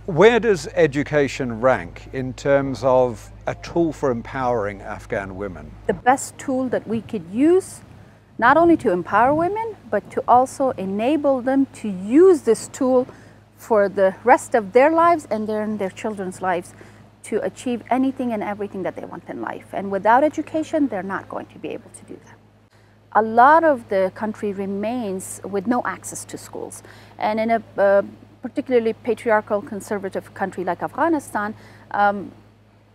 Where does education rank in terms of a tool for empowering Afghan women? The best tool that we could use, not only to empower women, but to also enable them to use this tool for the rest of their lives and their children's lives to achieve anything and everything that they want in life. And without education, they're not going to be able to do that. A lot of the country remains with no access to schools. And in a particularly patriarchal, conservative country like Afghanistan,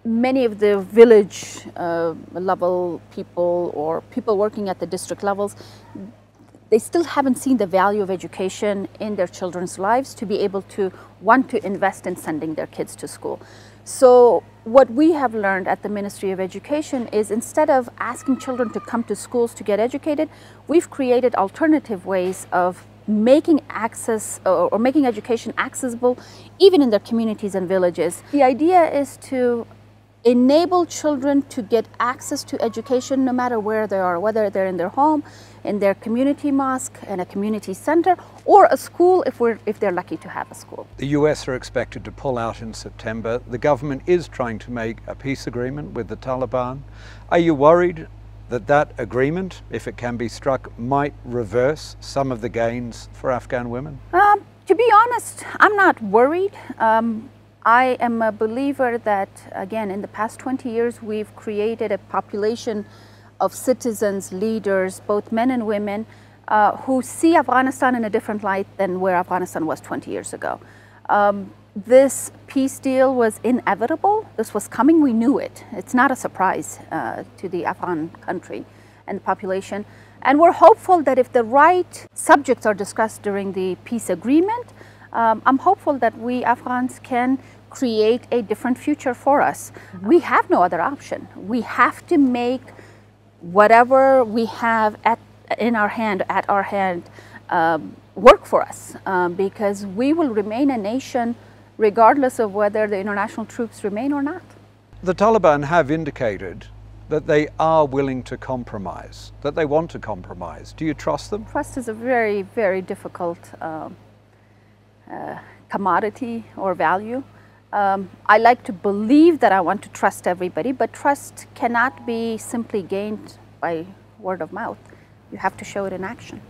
many of the village level people or people working at the district levels, they still haven't seen the value of education in their children's lives to be able to want to invest in sending their kids to school. So what we have learned at the Ministry of Education is instead of asking children to come to schools to get educated, we've created alternative ways of making access or making education accessible even in their communities and villages. The idea is to enable children to get access to education no matter where they are, whether they're in their home, in their community mosque, in a community center, or a school if they're lucky to have a school. The US are expected to pull out in September. The government is trying to make a peace agreement with the Taliban. Are you worried that that agreement, if it can be struck, might reverse some of the gains for Afghan women? To be honest, I'm not worried. I am a believer that, again, in the past 20 years, we've created a population of citizens, leaders, both men and women, who see Afghanistan in a different light than where Afghanistan was 20 years ago. This peace deal was inevitable. This was coming. We knew it. It's not a surprise to the Afghan country and the population. And we're hopeful that if the right subjects are discussed during the peace agreement, I'm hopeful that we Afghans can create a different future for us. We have no other option. We have to make whatever we have at our hand, work for us, because we will remain a nation regardless of whether the international troops remain or not. The Taliban have indicated that they are willing to compromise, that they want to compromise. Do you trust them? Trust is a very, very difficult commodity or value. I like to believe that I want to trust everybody, but trust cannot be simply gained by word of mouth. You have to show it in action.